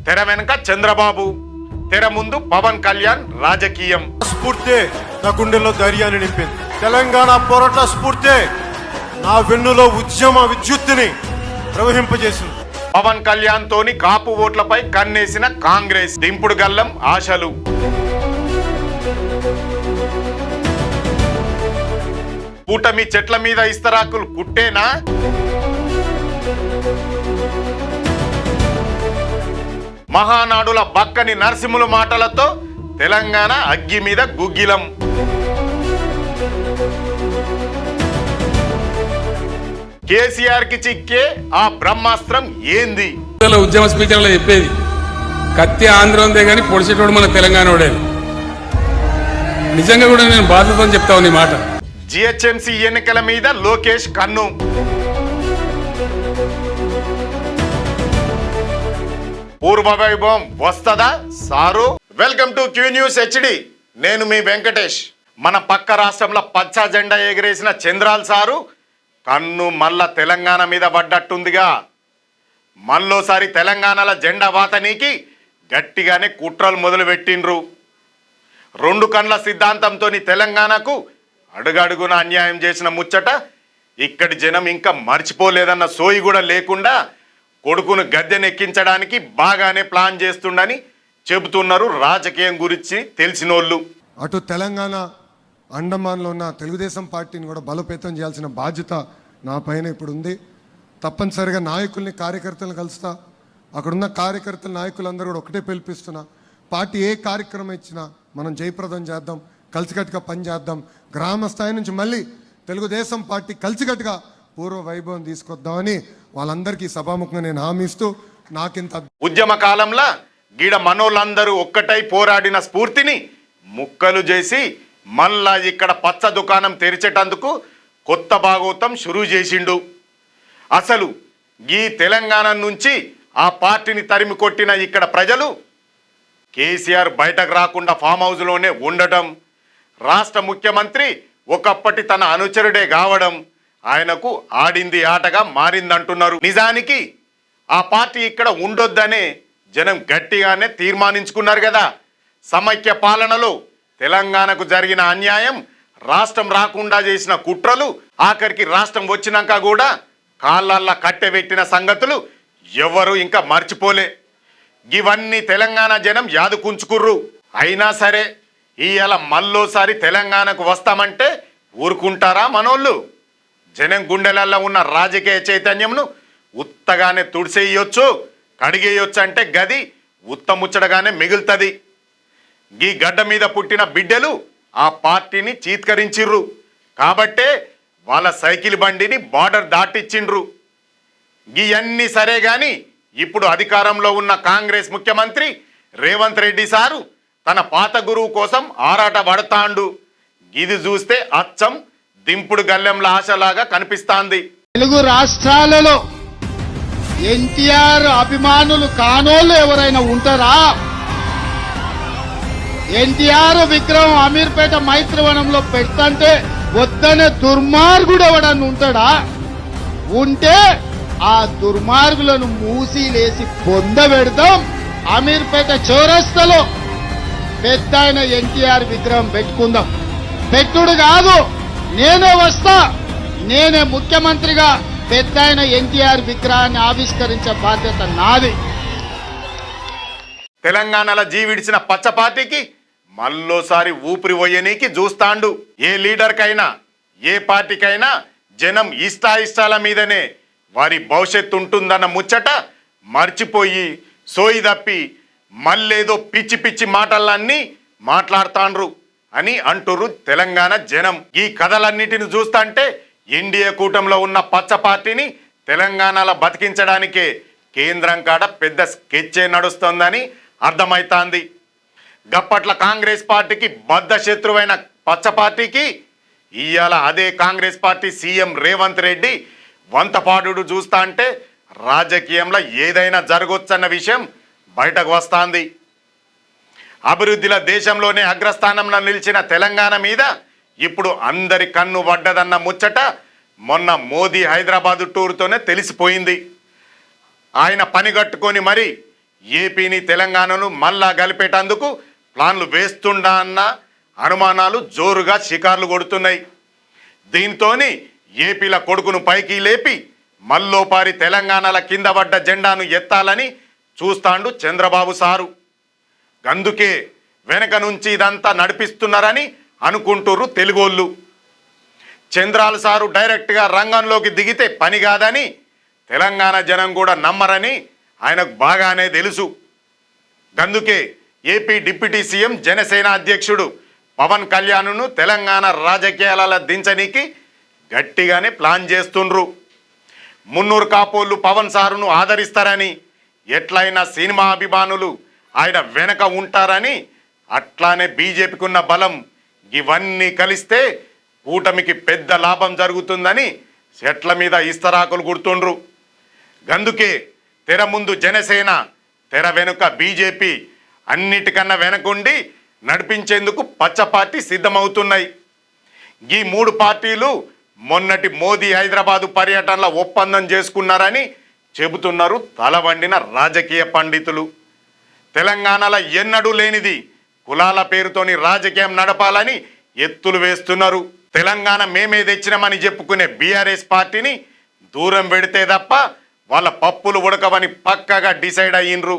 తెర వెనుక చంద్రబాబు, తెర ముందు పవన్ కళ్యాణ్ రాజకీయం. స్ఫూర్తి నా గుండెల్లో ధైర్యాన్ని నింపింది. తెలంగాణ పోరాట స్ఫూర్తి నా వెన్నులో ఉద్యమ విద్యుత్తుని ప్రవహింపజేసింది. పవన్ కళ్యాణ్ తోని కాపు ఓట్లపై కన్నేసిన కాంగ్రెస్ దింపుడు గల్లం ఆశలు. కూటమి చెట్ల మీద ఇస్తరాకులు కుట్టేనా? మహానాడుల బక్కని నరసింహుల మాటలతో తెలంగాణ అగ్గి మీద గుగ్గిలం. కేసీఆర్ కి చిక్కే ఆ బ్రహ్మాస్త్రం ఏంది? ఉద్యమ స్పీకర్లో చెప్పేది కత్తి ఆంధ్ర ఉందే కానీ పొడిచేటోడు మన తెలంగాణ వాడే. నిజంగా కూడా నేను బాధ్యతని చెప్తా ఉన్నా ఈ మాట. జిహెచ్ఎంసీ ఎన్నికల మీద లోకేష్ కన్ను. పూర్వ వైభవం వస్తదా sir? Welcome to Q news HD. నేను మీ వెంకటేష్. మన పక్క రాష్ట్రంలో పచ్చ జెండా ఎగిరేసిన చంద్రాల్ సారు కన్ను మళ్ళా తెలంగాణ మీద పడ్డట్టుందిగా. మళ్ళోసారి తెలంగాణలో జెండా వాతనీకి గట్టిగానే కుట్రలు మొదలు పెట్టిండ్రు. రెండు కండ్ల సిద్ధాంతంతో తెలంగాణకు అడుగడుగున అన్యాయం చేసిన ముచ్చట ఇక్కడి జనం ఇంకా మర్చిపోలేదన్న సోయి కూడా లేకుండా కొడుకును గద్దెనెక్కించడానికి బాగానే ప్లాన్ చేస్తుండని చెబుతున్నారు రాజకీయం గురించి తెలిసినోళ్ళు. అటు తెలంగాణ అండమాన్లో ఉన్న తెలుగుదేశం పార్టీని కూడా బలోపేతం చేయాల్సిన బాధ్యత నా పైన ఇప్పుడు ఉంది. తప్పనిసరిగా నాయకుల్ని కార్యకర్తలను కలుస్తా. అక్కడున్న కార్యకర్తల నాయకులందరూ కూడా ఒకటే పిలిపిస్తున్నా, పార్టీ ఏ కార్యక్రమం ఇచ్చినా మనం జయప్రదం చేద్దాం, కలిసికట్టుగా పనిచేద్దాం. గ్రామ స్థాయి నుంచి మళ్ళీ తెలుగుదేశం పార్టీ కలిసికట్టుగా పూర్వ వైభవం తీసుకొద్దామని వాళ్ళందరికీ సభాముఖంగా నేను హామీ ఇస్తూ, నాకింత ఉద్యమ కాలంలో గీడ మనోళ్ళందరూ ఒక్కటై పోరాడిన స్ఫూర్తిని ముక్కలు చేసి మళ్ళా ఇక్కడ పచ్చ దుకాణం తెరిచేటందుకు కొత్త భాగోతం షురూ చేసిండు. అసలు ఈ తెలంగాణ నుంచి ఆ పార్టీని తరిమి కొట్టిన ఇక్కడ ప్రజలు కేసీఆర్ బయటకు రాకుండా ఫామ్ హౌస్లోనే ఉండటం, రాష్ట్ర ముఖ్యమంత్రి ఒకప్పటి తన అనుచరుడే కావడం ఆయనకు ఆడింది ఆటగా మారిందంటున్నారు. నిజానికి ఆ పార్టీ ఇక్కడ ఉండొద్దనే జనం గట్టిగానే తీర్మానించుకున్నారు కదా. సమైక్య పాలనలో తెలంగాణకు జరిగిన అన్యాయం, రాష్ట్రం రాకుండా చేసిన కుట్రలు, ఆఖరికి రాష్ట్రం వచ్చినాక కూడా కాళ్ళల్లా కట్టెబెట్టిన సంగతులు ఎవరు ఇంకా మర్చిపోలే. ఇవన్నీ తెలంగాణ జనం యాదుకుంచుకుర్రు. అయినా సరే ఇవాళ మళ్ళోసారి తెలంగాణకు వస్తామంటే ఊరుకుంటారా మనోళ్ళు? జనం గుండెలల్లో ఉన్న రాజకీయ చైతన్యంను ఉత్తగానే తుడిసేయొచ్చు, కడిగేయొచ్చు అంటే గది ఉత్తముచ్చడగానే మిగులుతుంది. ఈ గడ్డ మీద పుట్టిన బిడ్డలు ఆ పార్టీని చీత్కరించిర్రు కాబట్టే వాళ్ళ సైకిల్ బండిని బార్డర్ దాటిచ్చిండ్రు. ఇవన్నీ సరే గాని ఇప్పుడు అధికారంలో ఉన్న కాంగ్రెస్ ముఖ్యమంత్రి రేవంత్ రెడ్డి సారు తన పాత గురువు కోసం ఆరాట పడతాండు. ఇది చూస్తే అచ్చం దింపుడు గల్లెంల ఆశలాగా కనిపిస్తాంది. తెలుగు రాష్ట్రాలలో ఎన్టీఆర్ అభిమానులు కానోళ్ళు ఎవరైనా ఉంటారా? ఎన్టీఆర్ విగ్రహం అమీర్పేట మైత్రివనంలో పెడుతుంటే వద్దనే దుర్మార్గుడు ఎవడన్నా ఉంటాడా? ఉంటే ఆ దుర్మార్గులను మూసిలేసి పొందబెడతాం. అమీర్పేట చౌరస్తలో పెద్ద ఎన్టీఆర్ విగ్రహం పెట్టుకుందాం. పెట్టుడు కాదు, నేనే వస్తా, నేనే ముఖ్యమంత్రిగా పెద్ద ఎన్టీఆర్ విగ్రహాన్ని ఆవిష్కరించే బాధ్యత నాది. తెలంగాణలో జీవిడిచిన పచ్చ పార్టీకి మళ్ళోసారి ఊపిరి పోయనీకి చూస్తాండు. ఏ లీడర్కైనా ఏ పార్టీకైనా జనం ఇష్టాయిష్టాల మీదనే వారి భవిష్యత్తు ఉంటుందన్న ముచ్చట మర్చిపోయి సోయి తప్పి మళ్ళేదో పిచ్చి పిచ్చి మాటలన్నీ మాట్లాడుతాండ్రు అని అంటుర్రు తెలంగాణ జనం. ఈ కథలన్నిటిని చూస్తాంటే ఎన్డీఏ కూటమిలో ఉన్న పచ్చ పార్టీని తెలంగాణలో బతికించడానికే కేంద్రం కాడ పెద్ద స్కెచ్చే నడుస్తోందని అర్థమైతాంది. గప్పట్ల కాంగ్రెస్ పార్టీకి బద్ధ శత్రువైన పచ్చ పార్టీకి ఇవాళ అదే కాంగ్రెస్ పార్టీ సీఎం రేవంత్ రెడ్డి వంతపాడు చూస్తా అంటే రాజకీయంలో ఏదైనా జరగొచ్చన్న విషయం బయటకు వస్తాంది. అభివృద్ధిలో దేశంలోనే అగ్రస్థానంలో నిలిచిన తెలంగాణ మీద ఇప్పుడు అందరి కన్ను పడ్డదన్న ముచ్చట మొన్న మోదీ హైదరాబాదు టూర్తోనే తెలిసిపోయింది. ఆయన పనిగట్టుకొని మరి ఏపీని తెలంగాణను మళ్ళా కలిపేటందుకు ప్లాన్లు వేస్తుండా అన్న అనుమానాలు జోరుగా షికార్లు కొడుతున్నాయి. దీంతోని ఏపీల కొడుకును పైకి లేపి మల్లోపారి తెలంగాణల కింద పడ్డ జెండాను ఎత్తాలని చూస్తాండు చంద్రబాబు సారు. అందుకే వెనక నుంచి ఇదంతా నడిపిస్తున్నారని అనుకుంటుర్రు తెలుగోళ్ళు. చంద్రాలు సారు డైరెక్ట్గా రంగంలోకి దిగితే పని కాదని తెలంగాణ జనం కూడా నమ్మరని ఆయనకు బాగానే తెలుసు. అందుకే ఏపీ డిప్యూటీ సీఎం జనసేన అధ్యక్షుడు పవన్ కళ్యాణ్ను తెలంగాణ రాజకీయాలలో దించనీకి గట్టిగానే ప్లాన్ చేస్తుండ్రు. మున్నూరు కాపోళ్ళు పవన్ సారును ఆదరిస్తారని, ఎట్లయినా సినిమా అభిమానులు ఆయన వెనక ఉంటారని, అట్లానే బీజేపీకి ఉన్న బలం ఇవన్నీ కలిస్తే కూటమికి పెద్ద లాభం జరుగుతుందని చెట్ల మీద ఇస్తరాకులు గుర్తుండ్రు. అందుకే తెర ముందు జనసేన, తెర వెనుక బీజేపీ అన్నిటికన్నా వెనకుండి నడిపించేందుకు పచ్చ పార్టీ సిద్ధమవుతున్నాయి. ఈ మూడు పార్టీలు మొన్నటి మోదీ హైదరాబాదు పర్యటనలో ఒప్పందం చేసుకున్నారని చెబుతున్నారు తలవండిన రాజకీయ పండితులు. తెలంగాణలో ఎన్నడూ లేనిది కులాల పేరుతోని రాజకీయం నడపాలని ఎత్తులు వేస్తున్నారు. తెలంగాణ మేమే తెచ్చినామని చెప్పుకునే బీఆర్ఎస్ పార్టీని దూరం పెడితే తప్ప వాళ్ళ పప్పులు ఉడకవని పక్కగా డిసైడ్ అయ్యిండ్రు.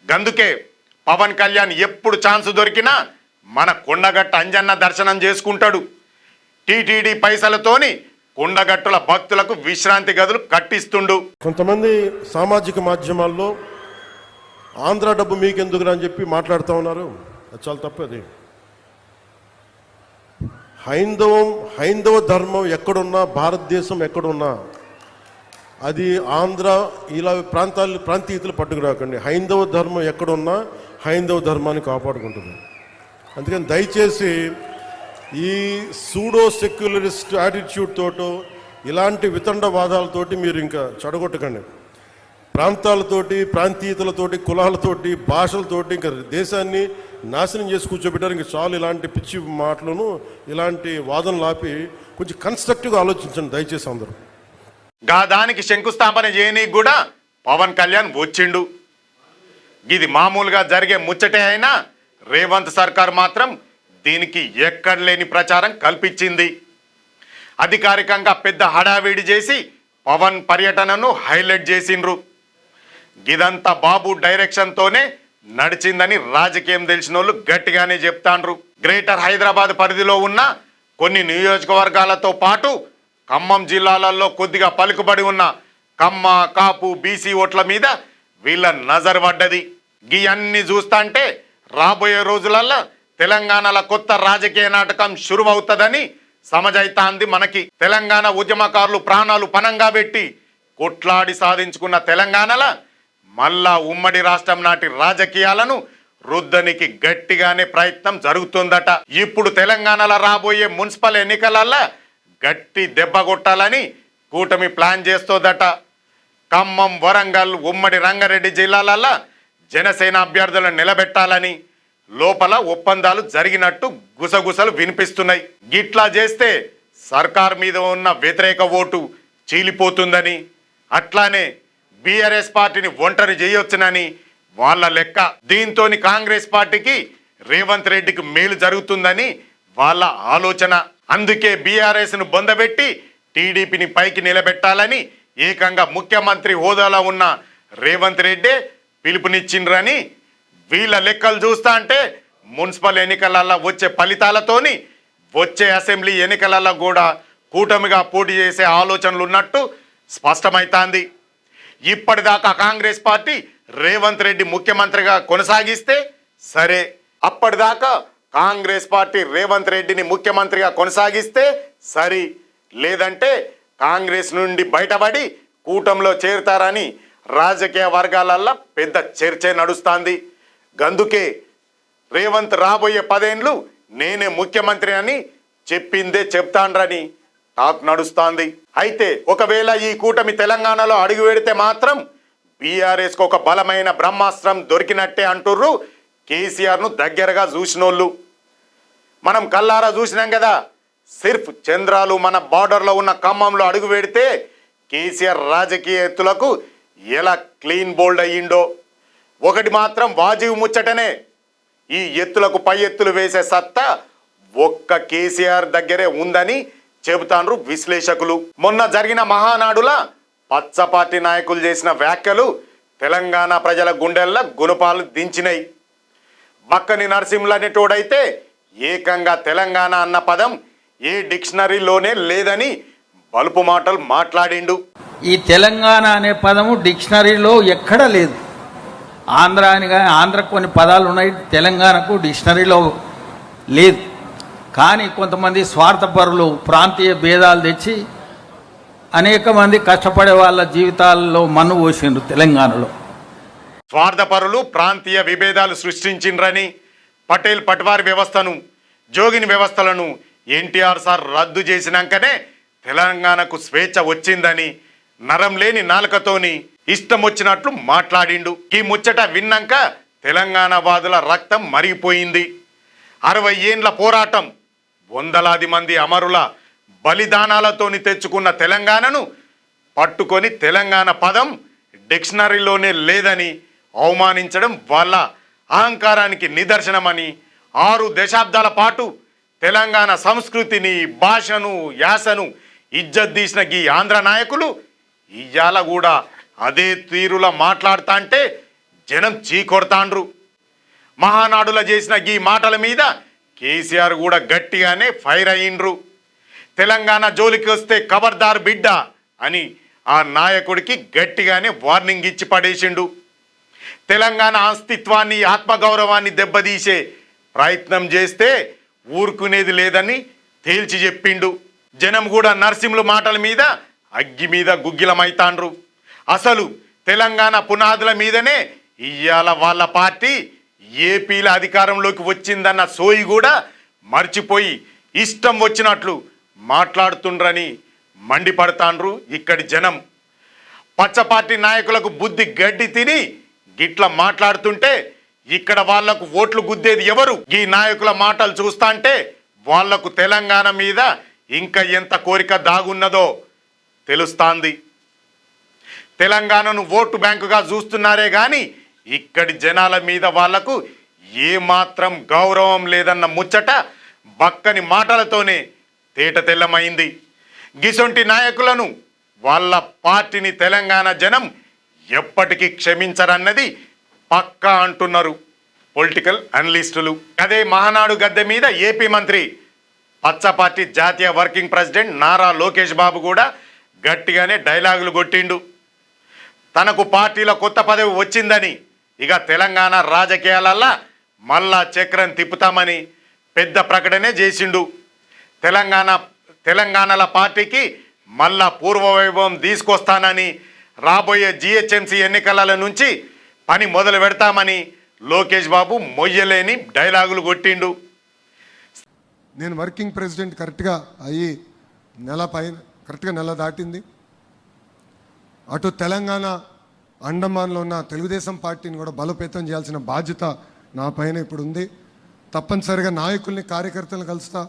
అందుకే పవన్ కళ్యాణ్ ఎప్పుడు ఛాన్స్ దొరికినా మన కొండగట్ట అంజన్న దర్శనం చేసుకుంటాడు. టీటీడీ పైసలతోని కొండగట్టుల భక్తులకు విశ్రాంతి గదులు కట్టిస్తుండు. కొంతమంది సామాజిక మాధ్యమాల్లో ఆంధ్ర డబ్బు మీకెందుకురా అని చెప్పి మాట్లాడుతూ ఉన్నారు. అది చాలా తప్పది. హైందవ ధర్మం ఎక్కడున్నా, భారతదేశం ఎక్కడున్నా, అది ఆంధ్ర ఇలా ప్రాంతీయతలు పట్టుకురాకండి. హైందవ ధర్మం ఎక్కడున్నా హైందవ ధర్మాన్ని కాపాడుకుంటుంది. అందుకని దయచేసి ఈ సూడో సెక్యులరిస్ట్ యాటిట్యూడ్ తోటో ఇలాంటి వితండవాదాలతోటి మీరు ఇంకా చెడగొట్టకండి. ప్రాంతాలతోటి, ప్రాంతీయతలతోటి, కులాలతోటి, భాషలతోటి ఇంకా దేశాన్ని నాశనం చేసి కూర్చోబెట్టారు. ఇంకా చాలు ఇలాంటి పిచ్చి మాటలను, ఇలాంటి వాదనలు ఆపి కొంచెం కన్స్ట్రక్టివ్గా ఆలోచించండి దయచేసి అందరూ. దానికి శంకుస్థాపన చేయనీకి కూడా పవన్ కళ్యాణ్ వచ్చిండు. ఇది మామూలుగా జరిగే ముచ్చటే అయినా రేవంత్ సర్కార్ మాత్రం దీనికి ఎక్కడ లేని ప్రచారం కల్పించింది. అధికారికంగా పెద్ద హడావిడి చేసి పవన్ పర్యటనను హైలైట్ చేసిండ్రు. ఇదంతా బాబు డైరెక్షన్తోనే నడిచిందని రాజకీయం తెలిసిన వాళ్ళు గట్టిగానే చెప్తాండ్రు. గ్రేటర్ హైదరాబాద్ పరిధిలో ఉన్న కొన్ని నియోజకవర్గాలతో పాటు ఖమ్మం జిల్లాలలో కొద్దిగా పలుకుబడి ఉన్న కమ్మ, కాపు, బీసీ ఓట్ల మీద వీళ్ళ నజర్ పడ్డది. గీ అన్ని చూస్తాంటే రాబోయే రోజులల్లో తెలంగాణలో కొత్త రాజకీయ నాటకం షురువవుతుందని సమజైతాంది మనకి. తెలంగాణ ఉద్యమకారులు ప్రాణాలు పణంగా పెట్టి కొట్లాడి సాధించుకున్న తెలంగాణలో మళ్ళా ఉమ్మడి రాష్ట్రం నాటి రాజకీయాలను రుద్దనికి గట్టిగానే ప్రయత్నం జరుగుతుందట. ఇప్పుడు తెలంగాణలో రాబోయే మున్సిపల్ ఎన్నికలల్లో గట్టి దెబ్బ కొట్టాలని కూటమి ప్లాన్ చేస్తోందట. ఖమ్మం, వరంగల్, ఉమ్మడి రంగారెడ్డి జిల్లాలలో జనసేన అభ్యర్థులను నిలబెట్టాలని లోపల ఒప్పందాలు జరిగినట్టు గుసగుసలు వినిపిస్తున్నాయి. గిట్లా చేస్తే సర్కార్ మీద ఉన్న వ్యతిరేక ఓటు చీలిపోతుందని, అట్లానే బీఆర్ఎస్ పార్టీని ఒంటరి చేయొచ్చునని వాళ్ళ లెక్క. దీంతో కాంగ్రెస్ పార్టీకి రేవంత్ రెడ్డికి మేలు జరుగుతుందని వాళ్ళ ఆలోచన. అందుకే బీఆర్ఎస్ను బొందబెట్టి టీడీపీని పైకి నిలబెట్టాలని ఏకంగా ముఖ్యమంత్రి హోదాలో ఉన్న రేవంత్ రెడ్డి పిలుపునిచ్చిండ్రని వీళ్ళ లెక్కలు చూస్తా అంటే మున్సిపల్ ఎన్నికలలో వచ్చే ఫలితాలతోని వచ్చే అసెంబ్లీ ఎన్నికలలో కూడా కూటమిగా పోటీ చేసే ఆలోచనలు ఉన్నట్టు స్పష్టమవుతోంది. ఇప్పటిదాకా కాంగ్రెస్ పార్టీ రేవంత్ రెడ్డి ముఖ్యమంత్రిగా కొనసాగిస్తే సరే, అప్పటిదాకా కాంగ్రెస్ పార్టీ రేవంత్ రెడ్డిని ముఖ్యమంత్రిగా కొనసాగిస్తే సరి, లేదంటే కాంగ్రెస్ నుండి బయటపడి కూటమిలో చేరుతారని రాజకీయ వర్గాలల్లో పెద్ద చర్చ నడుస్తోంది. అందుకే రేవంత్ రాబోయే 10 ఏళ్ళు నేనే ముఖ్యమంత్రి అని చెప్పిందే చెప్తాండ్రని టాక్ నడుస్తోంది. అయితే ఒకవేళ ఈ కూటమి తెలంగాణలో అడుగు పెడితే మాత్రం బీఆర్ఎస్కి ఒక బలమైన బ్రహ్మాస్త్రం దొరికినట్టే అంటుర్రు కేసీఆర్ను దగ్గరగా చూసినోళ్ళు. మనం కల్లారా చూసినాం కదా, సిర్ఫ్ చంద్రాలు మన బార్డర్లో ఉన్న ఖమ్మంలో అడుగు పెడితే కేసీఆర్ రాజకీయ ఎత్తులకు ఎలా క్లీన్ బోల్డ్ అయ్యిండో. ఒకటి మాత్రం వాజీవు ముచ్చటనే, ఈ ఎత్తులకు పై ఎత్తులు వేసే సత్తా ఒక్క కేసీఆర్ దగ్గరే ఉందని చెబుతాండ్రు విశ్లేషకులు. మొన్న జరిగిన మహానాడుల పచ్చ పార్టీ నాయకులు చేసిన వ్యాఖ్యలు తెలంగాణ ప్రజల గుండెల్లో గుణపాలు దించినాయి. బక్కని నరసింహులు అనేటోడైతే ఏకంగా తెలంగాణ అన్న పదం ఏ డిక్షనరీలోనే లేదని బలుపు మాటలు మాట్లాడిండు. ఈ తెలంగాణ అనే పదము డిక్షనరీలో ఎక్కడా లేదు. ఆంధ్ర అని ఆంధ్రకు కొన్ని పదాలు ఉన్నాయి, తెలంగాణకు డిక్షనరీలో లేదు. కానీ కొంతమంది స్వార్థపరులు ప్రాంతీయ భేదాలు తెచ్చి అనేక మంది కష్టపడే వాళ్ళ జీవితాల్లో మన్ను పోసిండ్రు. తెలంగాణలో స్వార్థపరులు ప్రాంతీయ విభేదాలు సృష్టించిండ్రని, పటేల్ పట్వారి వ్యవస్థను, జోగిని వ్యవస్థలను ఎన్టీఆర్ సార్ రద్దు చేసినాకనే తెలంగాణకు స్వేచ్ఛ వచ్చిందని నరం లేని నాలుకతోని ఇష్టం వచ్చినట్లు మాట్లాడిండు. ఈ ముచ్చట విన్నాక తెలంగాణ వాదుల రక్తం మరిగిపోయింది. 60 ఏండ్ల పోరాటం, వందలాది మంది అమరుల బలిదానాలతోని తెచ్చుకున్న తెలంగాణను పట్టుకొని తెలంగాణ పదం డిక్షనరీలోనే లేదని అవమానించడం వాళ్ళ అహంకారానికి నిదర్శనమని 6 దశాబ్దాల పాటు తెలంగాణ సంస్కృతిని, భాషను, యాసను ఇజ్జత్ తీసిన గీ ఆంధ్ర నాయకులు ఇయ్యాల కూడా అదే తీరులో మాట్లాడుతా అంటే జనం చీకొడతాండ్రు. మహానాడుల చేసిన గీ మాటల మీద కేసీఆర్ కూడా గట్టిగానే ఫైర్ అయ్యిండ్రు. తెలంగాణ జోలికి వస్తే ఖబర్దార్ బిడ్డ అని ఆ నాయకుడికి గట్టిగానే వార్నింగ్ ఇచ్చి పడేసిండు. తెలంగాణ అస్తిత్వాన్ని, ఆత్మగౌరవాన్ని దెబ్బతీసే ప్రయత్నం చేస్తే ఊరుకునేది లేదని తేల్చి చెప్పిండు. జనం కూడా నరసింహుల మాటల మీద అగ్గి మీద గుగ్గిలమైతాండ్రు. అసలు తెలంగాణ పునాదుల మీదనే ఇయ్యాల వాళ్ళ పార్టీ ఏపీల అధికారంలోకి వచ్చిందన్న సోయి కూడా మర్చిపోయి ఇష్టం వచ్చినట్లు మాట్లాడుతుండ్రని మండిపడతాండ్రు ఇక్కడి జనం. పచ్చ పార్టీ నాయకులకు బుద్ధి గడ్డి తిని గిట్ల మాట్లాడుతుంటే ఇక్కడ వాళ్లకు ఓట్లు గుద్దేది ఎవరు? ఈ నాయకుల మాటలు చూస్తాంటే వాళ్లకు తెలంగాణ మీద ఇంకా ఎంత కోరిక దాగున్నదో తెలుస్తాంది. తెలంగాణను ఓటు బ్యాంకుగా చూస్తున్నారే కానీ ఇక్కడి జనాల మీద వాళ్లకు ఏమాత్రం గౌరవం లేదన్న ముచ్చట బక్కని మాటలతోనే తేట తెల్లమైంది. గిసొంటి నాయకులను, వాళ్ళ పార్టీని తెలంగాణ జనం ఎప్పటికీ క్షమించరన్నది పక్కా అంటున్నారు పొలిటికల్ అనలిస్టులు. అదే మహానాడు గద్దె మీద ఏపీ మంత్రి, పచ్చ పార్టీ జాతీయ వర్కింగ్ ప్రెసిడెంట్ నారా లోకేష్ బాబు కూడా గట్టిగానే డైలాగులు కొట్టిండు. తనకు పార్టీలో కొత్త పదవి వచ్చిందని, ఇక తెలంగాణ రాజకీయాలల్లా మళ్ళా చక్రం తిప్పుతామని పెద్ద ప్రకటనే చేసిండు. తెలంగాణల పార్టీకి మళ్ళా పూర్వవైభవం తీసుకొస్తానని, రాబోయే జిహెచ్ఎంసీ ఎన్నికల నుంచి పని మొదలు పెడతామని లోకేష్ బాబు మొయ్యలేని డైలాగులు కొట్టిండు. నేను వర్కింగ్ ప్రెసిడెంట్ కరెక్ట్గా అయ్యి కరెక్ట్గా నెల దాటింది. అటు తెలంగాణ, అండమాన్లో ఉన్న తెలుగుదేశం పార్టీని కూడా బలోపేతం చేయాల్సిన బాధ్యత నా పైన ఇప్పుడు ఉంది. తప్పనిసరిగా నాయకుల్ని, కార్యకర్తలను కలుస్తా.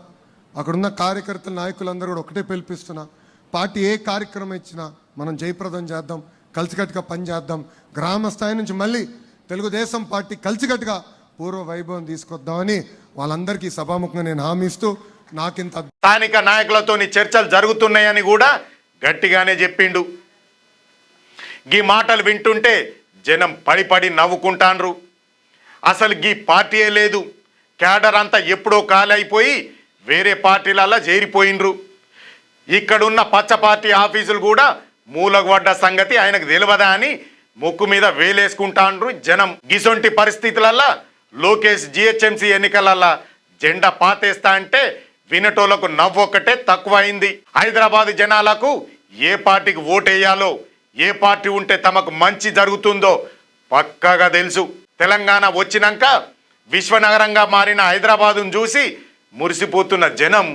అక్కడున్న కార్యకర్తల నాయకులందరూ కూడా ఒకటే పిలిపిస్తున్నా, పార్టీ ఏ కార్యక్రమం ఇచ్చినా మనం జయప్రదం చేద్దాం, కలిసికట్టుగా పనిచేద్దాం. గ్రామ స్థాయి నుంచి మళ్ళీ తెలుగుదేశం పార్టీ కలిసికట్టుగా పూర్వ వైభవం తీసుకొద్దామని వాళ్ళందరికీ సభాముఖంగా నేను హామీ ఇస్తూ, నాకింత స్థానిక నాయకులతోని చర్చలు జరుగుతున్నాయని కూడా గట్టిగానే చెప్పిండు. గీ మాటలు వింటుంటే జనం పడి నవ్వుకుంటాండ్రు. అసలు గీ పార్టీయే లేదు, క్యాడర్ అంతా ఎప్పుడో ఖాళీ అయిపోయి వేరే పార్టీలల్లా చేరిపోయిండ్రు. ఇక్కడున్న పచ్చ పార్టీ ఆఫీసులు కూడా మూలకు పడ్డ సంగతి ఆయనకు తెలియదా అని ముక్కు మీద వేలేసుకుంటాండ్రు జనం. గిసొంటి పరిస్థితులల్లా లోకేష్ జిహెచ్ఎంసీ ఎన్నికలల్లా జెండా పాతేస్తా అంటే వినటోళ్లకు నవ్వొక్కటే తక్కువ అయింది. హైదరాబాద్ జనాలకు ఏ పార్టీకి ఓటేయాలో, ఏ పార్టీ ఉంటే తమకు మంచి జరుగుతుందో పక్కాగా తెలుసు. తెలంగాణ వచ్చినాక విశ్వనగరంగా మారిన హైదరాబాదును చూసి మురిసిపోతున్న జనం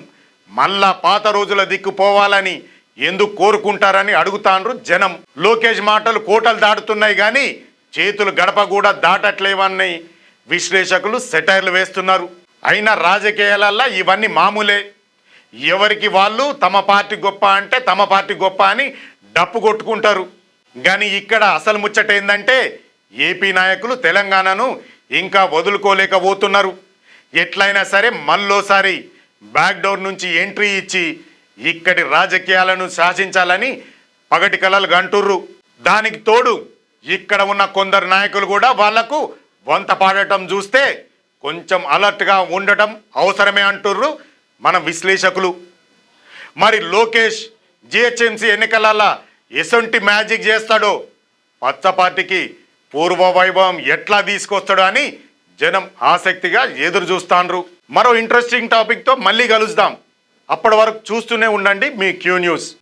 మళ్ళా పాత రోజుల దిక్కు పోవాలని ఎందుకు కోరుకుంటారని అడుగుతాండ్రు జనం. లోకేష్ మాటలు కోటలు దాటుతున్నాయి కానీ చేతులు గడప కూడా దాటట్లేవని విశ్లేషకులు సెటైర్లు వేస్తున్నారు. అయినా రాజకీయాలల్లో ఇవన్నీ మామూలే. ఎవరికి వాళ్ళు తమ పార్టీ గొప్ప అంటే తమ పార్టీ గొప్ప అని డప్పు కొట్టుకుంటారు. కానీ ఇక్కడ అసలు ముచ్చట ఏంటంటే ఏపీ నాయకులు తెలంగాణను ఇంకా వదులుకోలేకపోతున్నారు. ఎట్లయినా సరే మళ్ళోసారి బ్యాక్డోర్ నుంచి ఎంట్రీ ఇచ్చి ఇక్కడి రాజకీయాలను శాసించాలని పగటి కలలు గంటుర్రు. దానికి తోడు ఇక్కడ ఉన్న కొందరు నాయకులు కూడా వాళ్లకు వంత పాడటం చూస్తే కొంచెం అలర్ట్గా ఉండటం అవసరమే అంటుర్రు మన విశ్లేషకులు. మరి లోకేష్ జిహెచ్ఎంసీ ఎన్నికలలో ఎసొంటి మ్యాజిక్ చేస్తాడో, పచ్చ పార్టీకి పూర్వ వైభవం ఎట్లా తీసుకొస్తాడో అని జనం ఆసక్తిగా ఎదురు చూస్తాండ్రు. మరో ఇంట్రెస్టింగ్ టాపిక్తో మళ్ళీ కలుద్దాం. అప్పటి వరకు చూస్తూనే ఉండండి మీ క్యూ న్యూస్.